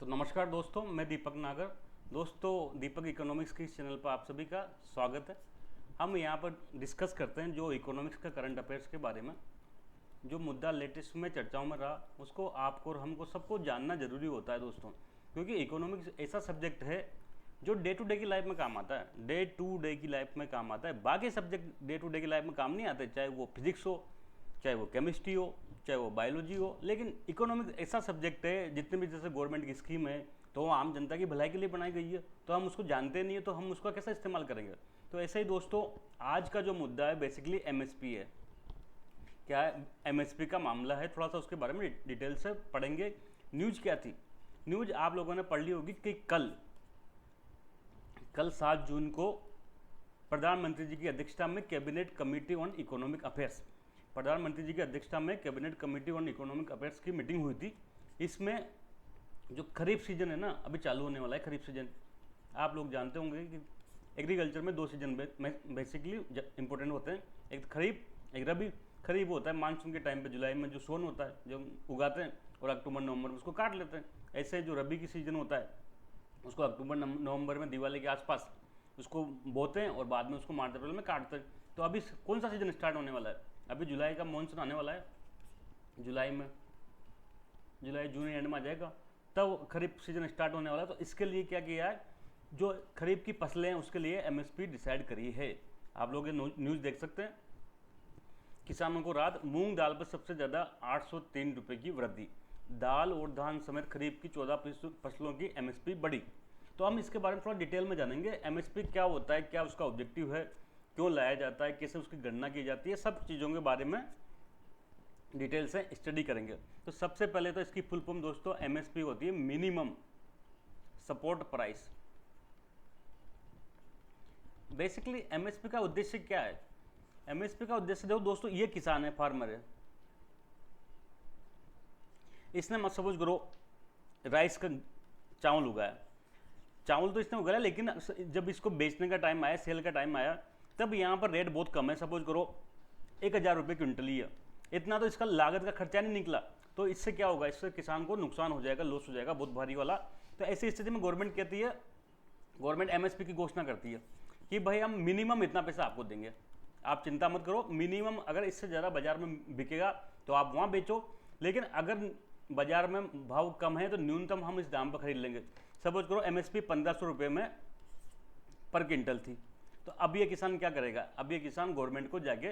तो नमस्कार दोस्तों, मैं दीपक नागर। दोस्तों, दीपक इकोनॉमिक्स के इस चैनल पर आप सभी का स्वागत है। हम यहाँ पर डिस्कस करते हैं जो इकोनॉमिक्स का करंट अफेयर्स के बारे में। जो मुद्दा लेटेस्ट में चर्चाओं में रहा उसको आपको और हमको सबको जानना जरूरी होता है दोस्तों, क्योंकि इकोनॉमिक्स ऐसा सब्जेक्ट है जो डे टू डे की लाइफ में काम आता है। डे टू डे की लाइफ में काम आता है। बाकी सब्जेक्ट डे टू डे की लाइफ में काम नहीं आते, चाहे वो फिजिक्स हो, चाहे वो केमिस्ट्री हो, चाहे वो बायोलॉजी हो। लेकिन इकोनॉमिक्स ऐसा सब्जेक्ट है, जितने भी जैसे गवर्नमेंट की स्कीम है तो वो आम जनता की भलाई के लिए बनाई गई है, तो हम उसको जानते नहीं है तो हम उसका कैसा इस्तेमाल करेंगे। तो ऐसे ही दोस्तों, आज का जो मुद्दा है बेसिकली एमएसपी है। क्या है एमएसपी का मामला है, थोड़ा सा उसके बारे में डिटेल से पढ़ेंगे। न्यूज़ क्या थी? न्यूज़ आप लोगों ने पढ़ ली होगी कि कल 7 जून को प्रधानमंत्री जी की अध्यक्षता में cabinet committee on economic affairs, प्रधानमंत्री जी की अध्यक्षता में cabinet committee on economic affairs की मीटिंग हुई थी। इसमें जो खरीफ सीजन है ना, अभी चालू होने वाला है खरीफ सीजन। आप लोग जानते होंगे कि एग्रीकल्चर में 2 सीजन बेसिकली इंपॉर्टेंट होते हैं, एक खरीफ एक रबी। खरीफ होता है मानसून के टाइम पे, जुलाई में जो सोन होता है जो उगाते हैं, और अक्टूबर नवंबर में उसको काट लेते हैं। ऐसे जो रबी की सीजन होता है उसको अक्टूबर नवंबर में दिवाली के आसपास उसको बोते हैं और बाद में उसको मार्च अप्रैल में काटते हैं। तो अभी कौन सा सीजन स्टार्ट होने वाला है? अभी जुलाई का मानसून आने वाला है, जुलाई जून एंड में आ जाएगा, तब खरीफ सीजन स्टार्ट होने वाला है। तो इसके लिए क्या किया है, जो खरीफ की फसलें हैं उसके लिए एमएसपी डिसाइड करी है। आप लोग ये न्यूज़ देख सकते हैं। किसानों को राहत, मूंग दाल पर सबसे ज़्यादा 803 रुपये की वृद्धि। दाल और धान समेत खरीफ की 14 फसलों की एमएसपी बढ़ी। तो हम इसके बारे में थोड़ा डिटेल में जानेंगे। एमएसपी क्या होता है, क्या उसका ऑब्जेक्टिव है, क्यों लाया जाता है, कैसे उसकी गणना की जाती है, सब चीज़ों के बारे में डिटेल से स्टडी करेंगे। तो सबसे पहले तो इसकी फुल फॉर्म दोस्तों एमएसपी होती है minimum support price. Basically MSP का उद्देश्य क्या है? एमएसपी का उद्देश्य देखो दोस्तों, ये किसान है, फार्मर है, इसने मत सपोज करो राइस का चावल उगाया। चावल तो इसने उगाया, लेकिन जब इसको बेचने का टाइम आया, सेल का टाइम आया, तब यहाँ पर रेट बहुत कम है। सपोज करो 1000 रुपये क्विंटल ही है, इतना तो इसका लागत का खर्चा नहीं निकला। तो इससे क्या होगा, इससे किसान को नुकसान हो जाएगा, लॉस हो जाएगा बहुत भारी वाला। तो ऐसी स्थिति में गवर्नमेंट कहती है, गवर्नमेंट एमएसपी की घोषणा करती है कि भाई हम मिनिमम इतना पैसा आपको देंगे, आप चिंता मत करो। मिनिमम अगर इससे ज़्यादा बाजार में बिकेगा तो आप वहाँ बेचो, लेकिन अगर बाजार में भाव कम है तो न्यूनतम हम इस दाम पर खरीद लेंगे। सपोज करो एमएसपी 1500 रुपये में पर क्विंटल थी, तो अब ये किसान क्या करेगा? अब ये किसान गवर्नमेंट को जाके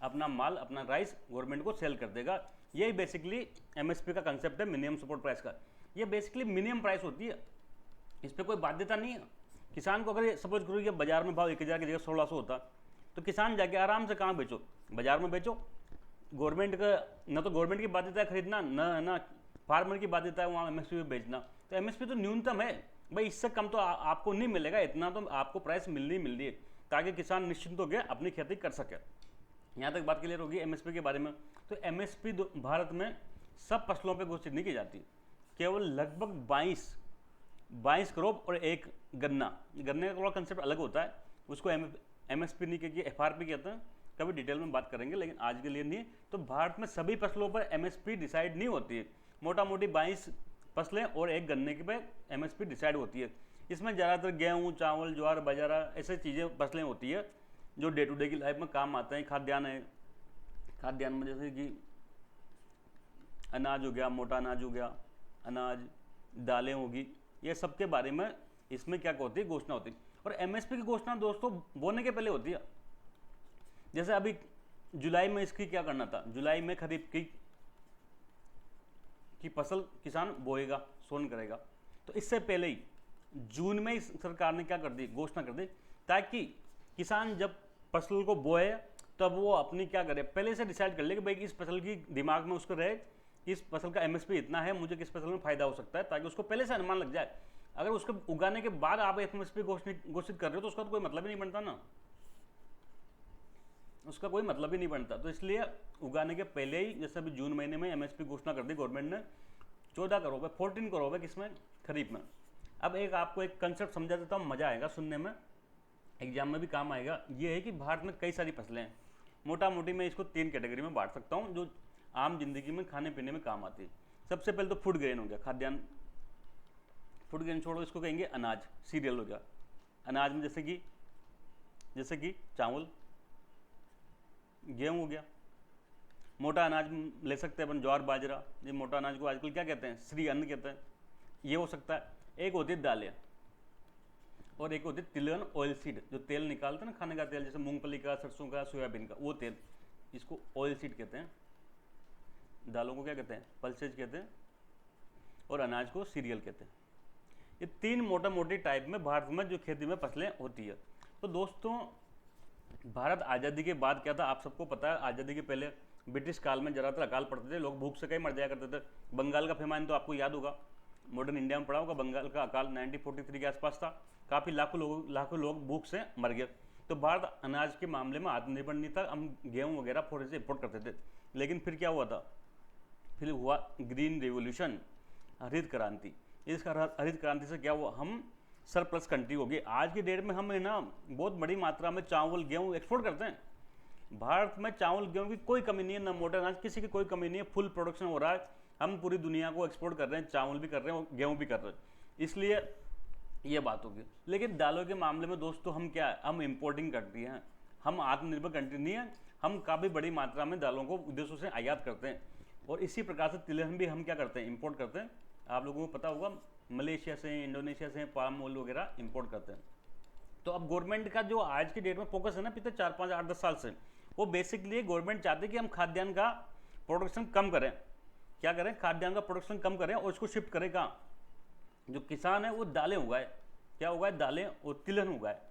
अपना माल, अपना राइस गवर्नमेंट को सेल कर देगा। यही बेसिकली एमएसपी का कंसेप्ट है, मिनिमम सपोर्ट प्राइस का। ये बेसिकली मिनिमम प्राइस होती है, इस पर कोई बाध्यता नहीं है किसान को। अगर सपोज करो कि बाजार में भाव 1000 की जगह 1600 होता, तो किसान जाके आराम से कहाँ बेचो? बाजार में बेचो। गवर्नमेंट का न तो गवर्नमेंट की बाध्यता है खरीदना, न फार्मर की बाध्यता है वहाँ एमएसपी पे बेचना। तो एमएसपी तो न्यूनतम है भाई, इससे कम तो आपको नहीं मिलेगा, इतना तो आपको प्राइस मिलनी है, ताकि किसान निश्चिंत होकर अपनी खेती कर सके। यहाँ तक बात क्लियर होगी एमएसपी के बारे में। तो एमएसपी भारत में सब फसलों पर घोषित नहीं की जाती, केवल लगभग 22 क्रॉप और एक गन्ना। गन्ने का थोड़ा कंसेप्ट अलग होता है, उसको एमएसपी नहीं कहती, एफआरपी कहते हैं। कभी डिटेल में बात करेंगे, लेकिन आज के लिए नहीं। तो भारत में सभी फसलों पर एमएसपी डिसाइड नहीं होती है, मोटा मोटी 22 फसलें और एक गन्ने के पे एमएसपी डिसाइड होती है। इसमें ज़्यादातर गेहूँ, चावल, ज्वार, बाजरा ऐसे चीज़ें फसलें होती है जो डे टू डे की लाइफ में काम आते हैं। खाद्यान्न है, खाद्यान्न में जैसे कि अनाज हो गया, मोटा अनाज हो गया, अनाज, दालें होगी, ये सब के बारे में इसमें क्या होती है, घोषणा होती है। और एमएसपी की घोषणा दोस्तों बोने के पहले होती है। जैसे अभी जुलाई में इसकी क्या करना था, जुलाई में खरीफ की फसल किसान बोएगा, सोन करेगा। तो इससे पहले ही जून में ही सरकार ने क्या कर दी, घोषणा कर दी, ताकि किसान जब फसल को बोए तब वो अपनी क्या करे, पहले से डिसाइड कर ले कि भाई इस फसल की दिमाग में उसको रहे, इस फसल का एमएसपी इतना है, मुझे किस फसल में फायदा हो सकता है, ताकि उसको पहले से अनुमान लग जाए। अगर उसको उगाने के बाद आप एमएसपी घोषित कर रहे हो तो उसका तो कोई मतलब ही नहीं बनता ना, उसका कोई मतलब ही नहीं बनता। तो इसलिए उगाने के पहले ही, जैसे अभी जून महीने में एमएसपी घोषणा कर दी गवर्नमेंट ने, 14 करोड़ 14 करोड़ है किसमें, खरीफ में। अब आपको एक कंसेप्ट समझा देता हूँ, मज़ा आएगा सुनने में, एग्जाम में भी काम आएगा। ये है कि भारत में कई सारी फसलें हैं, मोटा मोटी मैं इसको 3 कैटेगरी में बांट सकता हूँ जो आम जिंदगी में खाने पीने में काम आती है। सबसे पहले तो फूड ग्रेन हो गया, खाद्यान्न फूड ग्रेन छोड़ो, इसको कहेंगे अनाज, सीरियल हो गया। अनाज में जैसे कि चावल, गेहूँ हो गया। मोटा अनाज ले सकते हैं अपन, ज्वार बाजरा, ये मोटा अनाज को आजकल क्या कहते हैं, श्री अन्न कहते हैं, ये हो सकता है। एक होती है दालें और एक होती है तिलहन ऑयल सीड, जो तेल निकालते हैं ना खाने का तेल, जैसे मूंगफली का, सरसों का, सोयाबीन का, वो तेल, इसको ऑयल सीड कहते हैं। दालों को क्या कहते हैं, पल्सेज कहते हैं, और अनाज को सीरियल कहते हैं। ये तीन मोटा मोटी टाइप में भारत में जो खेती में फसलें होती है। तो दोस्तों, भारत आज़ादी के बाद क्या था, आप सबको पता है, आज़ादी के पहले ब्रिटिश काल में ज़्यादातर अकाल पड़ते थे, लोग भूख से कहीं मर जाया करते थे। बंगाल का फेमाइन तो आपको याद होगा, मॉडर्न इंडिया में पड़ा होगा, बंगाल का अकाल 1943 के आसपास था, काफ़ी लाखों लोग भूख से मर गए। तो भारत अनाज के मामले में आत्मनिर्भर नहीं था, हम गेहूँ वगैरह थोड़े से इम्पोर्ट करते थे। लेकिन फिर क्या हुआ था, फिर हुआ ग्रीन रेवोल्यूशन, हरित क्रांति। इस हरित क्रांति से क्या हुआ, हम सरप्लस कंट्री हो गई। आज की डेट में हम है ना बहुत बड़ी मात्रा में चावल गेहूँ एक्सपोर्ट करते हैं। भारत में चावल गेहूँ की कोई कमी नहीं है, ना मोटा अनाज किसी की कोई कमी नहीं है, फुल प्रोडक्शन हो रहा है। हम पूरी दुनिया को एक्सपोर्ट कर रहे हैं, चावल भी कर रहे हैं और गेहूँ भी कर रहे हैं, इसलिए ये बात होगी। लेकिन दालों के मामले में दोस्तों हम क्या है, हम इम्पोर्टिंग कंट्री हैं, हम आत्मनिर्भर कंट्री नहीं है। हम काफ़ी बड़ी मात्रा में दालों को विदेशों से आयात करते हैं, और इसी प्रकार से तिलहन भी हम क्या करते हैं, इम्पोर्ट करते हैं। आप लोगों को पता होगा, मलेशिया से, इंडोनेशिया से पाम ऑयल वगैरह इंपोर्ट करते हैं। तो अब गवर्नमेंट का जो आज की डेट में फोकस है ना, पिछले 4, 5, 8, 10 साल से, वो बेसिकली गवर्नमेंट चाहती है कि हम खाद्यान्न का प्रोडक्शन कम करें। क्या करें, खाद्यान्न का प्रोडक्शन कम करें और इसको शिफ्ट करें कहाँ, जो किसान है वो दालें उगाए, क्या उगाए, दालें और तिलहन उगाए।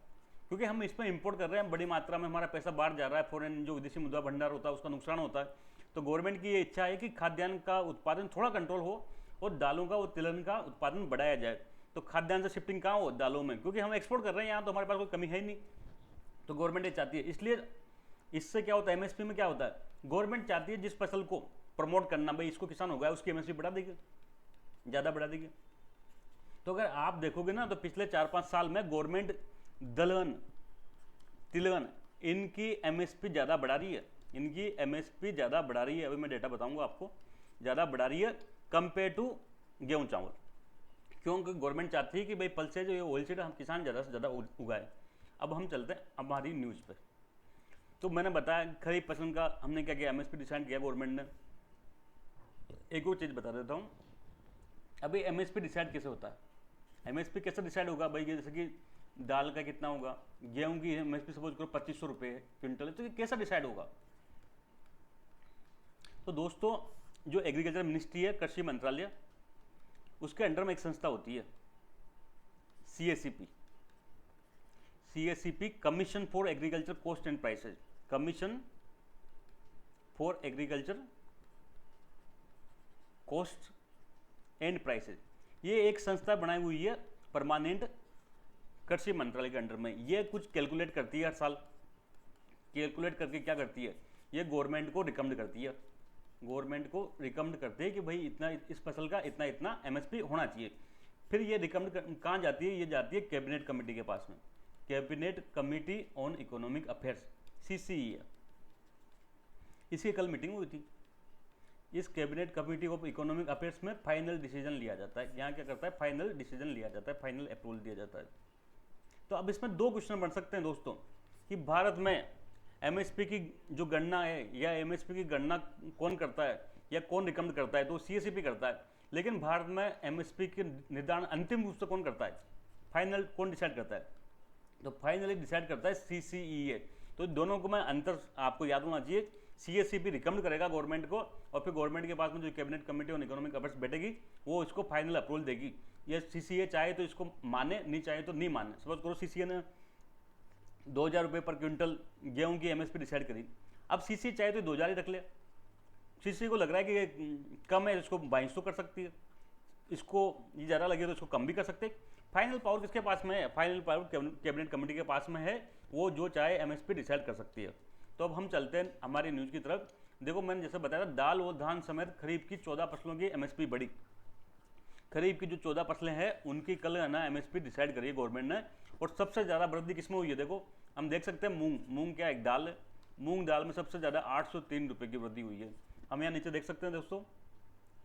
क्योंकि हम इसमें इंपोर्ट कर रहे हैं, बड़ी मात्रा में हमारा पैसा बाहर जा रहा है, फॉरेन जो विदेशी मुद्रा भंडार होता है उसका नुकसान होता है। तो गवर्नमेंट की ये इच्छा है कि खाद्यान्न का उत्पादन थोड़ा कंट्रोल हो और दालों का और तिलहन का उत्पादन बढ़ाया जाए। तो खाद्यान्न से शिफ्टिंग कहाँ हो, दालों में, क्योंकि हम एक्सपोर्ट कर रहे हैं यहाँ, तो हमारे पास कोई कमी है ही नहीं। तो गवर्नमेंट ये चाहती है, इसलिए इससे क्या होता है, एमएसपी में क्या होता है, गवर्नमेंट चाहती है जिस फसल को प्रमोट करना, भाई इसको किसान होगा, उसकी एमएसपी बढ़ा देगी, ज़्यादा बढ़ा देगी। तो अगर आप देखोगे ना, तो पिछले 4-5 साल में गवर्नमेंट दलहन, तिलहन, इनकी एमएसपी ज़्यादा बढ़ा रही है, इनकी एमएसपी ज़्यादा बढ़ा रही है। अभी मैं डेटा बताऊंगा आपको, ज़्यादा बढ़ा रही है कंपेयर टू गेहूँ चावल। क्योंकि गवर्नमेंट चाहती है कि भाई पल्सेज जो ये ऑयल सीड हम किसान ज़्यादा से ज़्यादा उगाए। अब हम चलते हैं हमारी न्यूज़ पे। तो मैंने बताया खरीफ फसल का हमने क्या किया, एमएसपी डिसाइड किया गवर्नमेंट ने। एक और चीज़ बता देता हूँ, अभी एमएसपी डिसाइड कैसे होता है, एमएसपी कैसे डिसाइड होगा भाई, जैसे कि दाल का कितना होगा, गेहूं की एमएसपी सपोज करो 2500 रुपये क्विंटल है, तो ये कैसा डिसाइड होगा। तो दोस्तों, जो एग्रीकल्चर मिनिस्ट्री है, कृषि मंत्रालय, उसके अंडर में एक संस्था होती है CACP, commission for agriculture cost and prices, commission for agriculture cost and prices. ये एक संस्था बनाई हुई है परमानेंट कृषि मंत्रालय के अंडर में। ये कुछ कैलकुलेट करती है हर साल, कैलकुलेट करके क्या करती है, ये गवर्नमेंट को रिकमेंड करती है, गवर्नमेंट को रिकमेंड करते हैं कि भाई इतना, इस फसल का इतना इतना एमएसपी होना चाहिए। फिर ये रिकमेंड कहाँ जाती है, ये जाती है कैबिनेट कमेटी के पास में, cabinet committee on economic affairs, CCE है। इसकी कल मीटिंग हुई थी। इस cabinet committee of economic affairs में फाइनल डिसीजन लिया जाता है। यहाँ क्या करता है, फाइनल डिसीजन लिया जाता है, फाइनल अप्रूवल दिया जाता है। तो अब इसमें दो क्वेश्चन बन सकते हैं दोस्तों, कि भारत में एमएसपी की जो गणना है, या एमएसपी की गणना कौन करता है या कौन रिकमेंड करता है, तो सीएससीपी करता है। लेकिन भारत में एमएसपी के निर्धारण अंतिम रूप से कौन करता है, फाइनल कौन डिसाइड करता है, तो फाइनली डिसाइड करता है सीसीईए। तो दोनों को मैं अंतर आपको याद होना चाहिए, सीएससीपी रिकमेंड करेगा गवर्नमेंट को, और फिर गवर्नमेंट के पास में जो cabinet committee on economic affairs बैठेगी, वो इसको फाइनल अप्रूवल देगी। ये सीसीए चाहे तो इसको माने, नहीं चाहे तो नहीं माने। सपोज करो सीसीए ने 2000 रुपये पर क्विंटल गेहूं की एमएसपी डिसाइड करी, अब सीसीए चाहे तो 2000 ही रख ले, सीसीए को लग रहा है कि ये कम है, इसको 2200 कर सकती है, इसको ये ज़्यादा लगे तो इसको कम भी कर सकते हैं। फाइनल पावर किसके पास में है, फाइनल पावर कैबिनेट कमेटी के पास में है, वो जो चाहे एमएसपी डिसाइड कर सकती है। तो अब हम चलते हैं हमारी न्यूज़ की तरफ। देखो मैंने जैसे बताया था, दाल और धान समेत खरीफ की 14 फसलों की एमएसपी बढ़ी। खरीफ की जो 14 फसलें हैं उनकी कल है ना एमएसपी डिसाइड करी है गवर्नमेंट ने। और सबसे ज़्यादा वृद्धि किसमें हुई है, देखो हम देख सकते हैं मूंग क्या एक दाल है, मूंग दाल में सबसे ज़्यादा 803 रुपये की वृद्धि हुई है। हम यहाँ नीचे देख सकते हैं दोस्तों,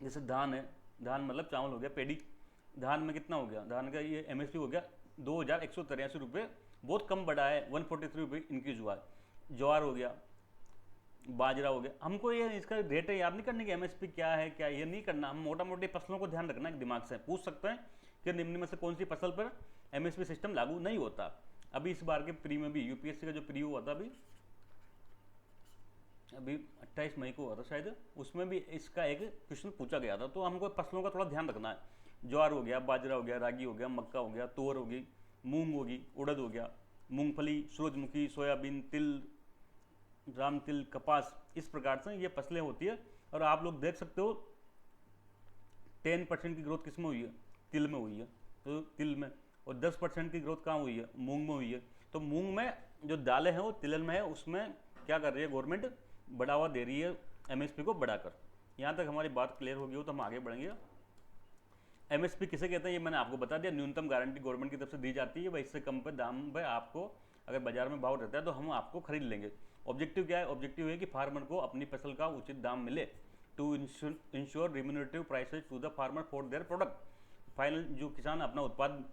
जैसे धान है, धान मतलब चावल हो गया, पेडी, धान में कितना हो गया, धान का ये एमएसपी हो गया 2183 रुपये, बहुत कम बढ़ा है, 143 रुपये इंक्रीज हुआ है। ज्वार हो गया, बाजरा हो गया। हमको ये इसका रेट याद नहीं करने की एमएसपी क्या है, क्या ये नहीं करना, हम मोटा मोटी फसलों को ध्यान रखना है, दिमाग से पूछ सकते हैं कि निम्न में से कौन सी फसल पर एमएसपी सिस्टम लागू नहीं होता। अभी इस बार के प्री में भी यूपीएससी का जो प्री हुआ था अभी 28 मई को हुआ था शायद, उसमें भी इसका एक क्वेश्चन पूछा गया था। तो हमको फसलों का थोड़ा ध्यान रखना है। ज्वार हो गया, बाजरा हो गया, रागी हो गया, मक्का हो गया, तोर होगी, मूंग होगी, उड़द हो गया, मूंगफली, सूरजमुखी, सोयाबीन, तिल, राम तिल, कपास, इस प्रकार से ये फसलें होती है। और आप लोग देख सकते हो 10% की ग्रोथ किस में हुई है, तिल में हुई है, तो तिल में, और 10% की ग्रोथ कहाँ हुई है, मूंग में हुई है। तो मूंग में जो दालें हैं वो तिलहन में है, उसमें क्या कर रही है गवर्नमेंट, बढ़ावा दे रही है एमएसपी को बढ़ाकर। यहाँ तक हमारी बात क्लियर होगी हो तो हम आगे बढ़ेंगे। एमएसपी किसे कहते हैं ये मैंने आपको बता दिया, न्यूनतम गारंटी गवर्नमेंट की तरफ से दी जाती है, वह इससे कम पे दाम पे आपको अगर बाजार में भाव रहता है तो हम आपको खरीद लेंगे। ऑब्जेक्टिव क्या है, ऑब्जेक्टिव है कि फार्मर को अपनी फसल का उचित दाम मिले, to ensure remunerative prices to the farmer for their product. Final जो किसान अपना उत्पाद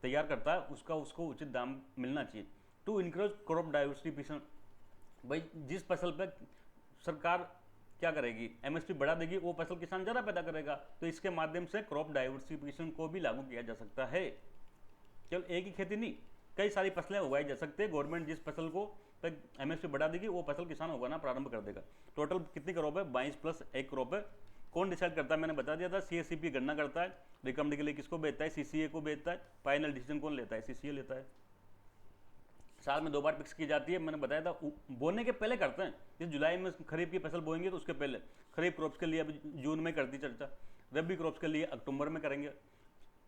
तैयार करता है उसका उसको उचित दाम मिलना चाहिए। टू इंकरेज क्रॉप डाइवर्सिफिकेशन, भाई जिस फसल पे सरकार क्या करेगी, एमएसपी बढ़ा देगी, वो फसल किसान ज़्यादा पैदा करेगा, तो इसके माध्यम से क्रॉप डाइवर्सिफिकेशन को भी लागू किया जा सकता है। केवल एक ही खेती नहीं, कई सारी फसलें उगाई जा सकती है। गवर्नमेंट जिस फसल को एमएसपी बढ़ा देगी वो फसल किसान उगाना प्रारंभ कर देगा। टोटल कितनी क्रॉप है, 22 प्लस 1 क्रॉप है। कौन डिसाइड करता है, मैंने बता दिया था, सीएससीपी गणना करता है, रिकमेंड के लिए किसको भेजता है, सीसीए को भेजता है। फाइनल डिसीजन कौन लेता है, सीसीए लेता है। साल में 2 बार फिक्स की जाती है, मैंने बताया था बोने के पहले करते हैं। जिस जुलाई में खरीफ की फसल बोएंगे तो उसके पहले, खरीफ क्रॉप्स के लिए अभी जून में करती चर्चा, रबी क्रॉप्स के लिए अक्टूबर में करेंगे।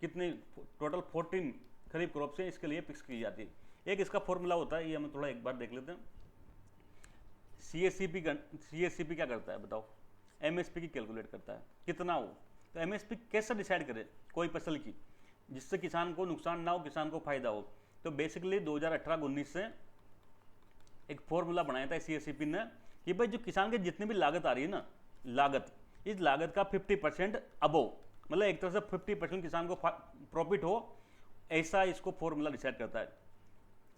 कितनी टोटल 14 खरीफ क्रॉप्स हैं, इसके लिए फिक्स की जाती है। एक इसका फॉर्मूला होता है, ये हम थोड़ा एक बार देख लेते हैं। सीएससीपी क्या करता है बताओ, एमएसपी की कैलकुलेट करता है कितना हो। तो एमएसपी कैसे डिसाइड करे कोई फसल की जिससे किसान को नुकसान ना हो, किसान को फायदा हो। तो बेसिकली 2018-19 से एक फॉर्मूला बनाया था सीएससीपी ने कि भाई जो किसान के जितनी भी लागत आ रही है ना, लागत, इस लागत का 50% अबोव, मतलब एक तरह से 50% किसान को प्रॉफिट हो, ऐसा इसको फॉर्मूला डिसाइड करता है।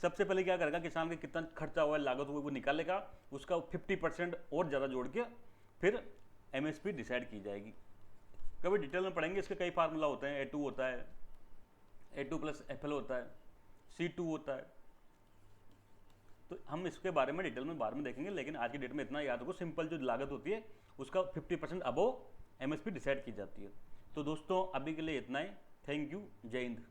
सबसे पहले क्या करेगा, किसान का कितना खर्चा हुआ है, लागत हुआ, वो निकालेगा, उसका 50% और ज़्यादा जोड़ के फिर एमएसपी डिसाइड की जाएगी। कभी डिटेल में पढ़ेंगे, इसके कई फार्मूला होते हैं, A2 होता है, A2 प्लस FL होता है, C2 होता है। तो हम इसके बारे में डिटेल में बाद में देखेंगे, लेकिन आज की डेट में इतना याद रखो, सिंपल जो लागत होती है उसका 50% अबोव एमएसपी डिसाइड की जाती है। तो दोस्तों अभी के लिए इतना ही, थैंक यू, जय हिंद।